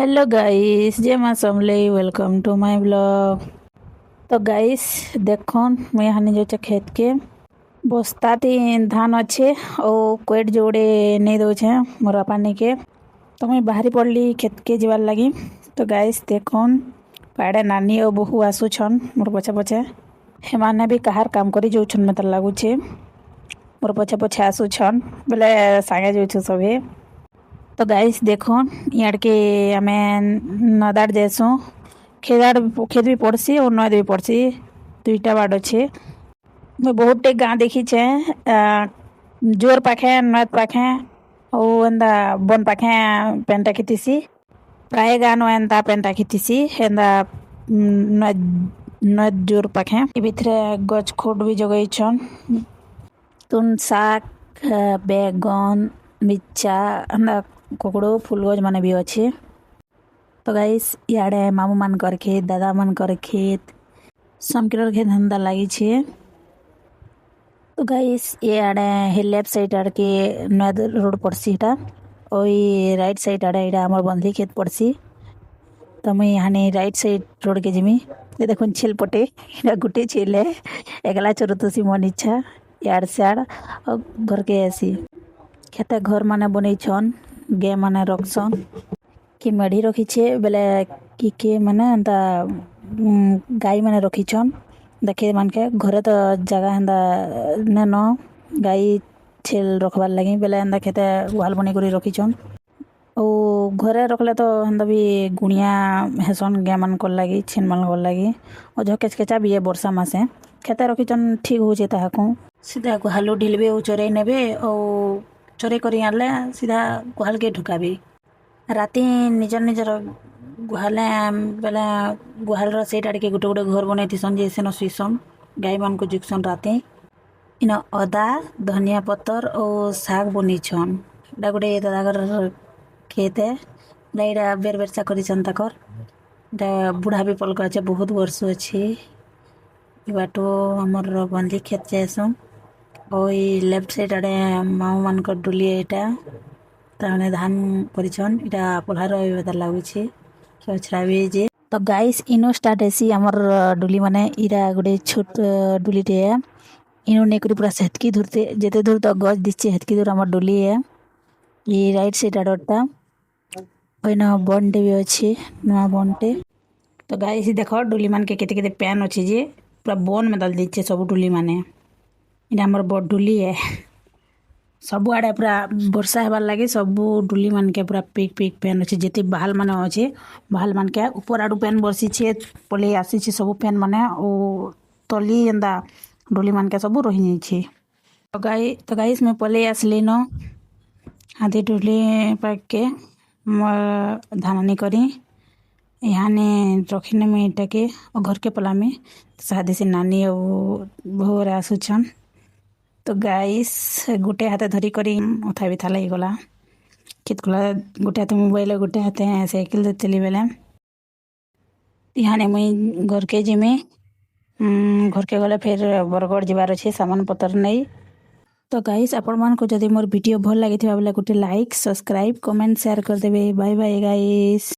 Hello guys, जय माँ समले, welcome to my blog. तो गाइस देखन मैं यहाँ जो खेत के बस्ता धान अच्छे और क्वेट जोड़े नहीं दौचे मोर बापा नहीं के, तो मैं बाहरी पड़ली खेत के जीवार लगी। तो गाइस देखन पाड़े नानी और बहु आसुछन मोर पछे पछे, हेमाने भी कहार काम करी जाऊन मत लगुचे मोर पछे पछे आसुछन बोले सागे जाऊँ सभी। तो गाइस देखो यार के आमे नदाड़ जैसु खेत भी पड़सी और नद भी पड़सी, दुईटा बाड़ अच्छे। मैं बहुत टे गाँ देखी छे, जोर पाखे नद पाखे और एंदा बन पाखे पेंटा खीतीसी, प्राय गानो एंता पेंटा खीतीसी एंदा नद जोर पाखे भीतरे गच खोट भी जगई छन तुन शाक बेगन मिर्चा एंदा कोकड़ो फूलगज माने भी अच्छे। तो गाइस याडे मामू मान कर खेत दादा मन कर खेत समकिर खेत धंधा लगी छे। तो गाइस ये आड़े हे लेफ्ट साइड आड़ के नद रोड पड़सी एटा और राइट साइड आड़े एटा हमर बंधली खेत पड़सी। तो मैं यहाँ राइट साइड रोड के जिमी ये देखो छिल पटे एटा गुटे छिल है एकला चरुतुसी मन इच्छा यार से आड़ और घर के ऐसी खेते घर माने बनै छन गे माने रखसन कि मेढ़ी रखी छे बेले कि के माने एंता गाई माने रखी छन देखे मान के घरे तो जगह एंता न गाई छेल रखबार लगी बेले एंता खेते गुहाल बनी करी रखी छन और घरे रखले तो एंता भी गुणिया हेसन गे मान कर लगी छेन मान कर लगी और जो केचकेचा भी है वर्षा मासे खेते रखी छन ठीक हो जे ताहाकू सीधा गुहालू ढिलबे और चोरे नेबे और चोरी करी आनले सीधा गुहाल के ढुकाबी राति निजर निजर गुहाले बेले गुहाल सेट आड़ के गोटे गोटे घर बनै थीसन जे सेन सुइसन गाई मान को जुगसन राति इन अदा धनिया पत्तर और साग बनी छन एटा गोटे दादागर खेत है लाइडा बेर बेरसा करिसन ताकर एटा बुढ़ा भी पलक अच्छे बहुत वर्ष अच्छे बाटो हमर बंदी खेत जाएसन और लेफ्ट साइड आड़े माऊ मान कर डुली एटा ताने धान परिछन इटा पल्हार बेदर लागुछे छछरा भी जे। तो गाइस इनो स्टार्ट एसी हमर डुली माने इरा गोटे छोट डुली टे है इनो नेकरी पूरा सेतकी धुरते जेते दूर तो गज दिछे हेतकी दूर हमर डुली है ये राइट साइड आड़टा ओइना बनटे भी अच्छे नवा बनटे। तो गाइस देखो डुली मान के केते केते पैन अच्छे जे पूरा बन में दल दिछे सब डुली माने इटा हमर बड़ डुली है सब आड़े पूरा वर्षा हेबार लगे सब डुली मान के पूरा पिक पिक पैन अच्छे जेते बहाल माने अच्छे बहाल मान के ऊपर आड़ू पैन बरसी छे पले आसी छे सब पैन माने ओ तली एंदा डुली मान के सब रही नहीं छे। तो गाइस मैं पले आसली न आधे डुली पाक के धानानी करी यहाँ ने रखने में इटा के और घर के पला में शादी से नानी और बहु आसुछन। तो गाइस गोटे हाथे धरी करी उठा भी था लगी गला खेत गला गोटे हाथे मोबाइल गोटे हाथे साइकिल चली बेले यहाँ ने मुई घर के जिमे घर के गले फिर बरगढ़ जीवार अच्छे सामान पतर नहीं। तो गाइस आपण मान को जदि मोर वीडियो भल लगी बोले गोटे लाइक सब्सक्राइब कमेंट शेयर कर देबे। Bye bye guys.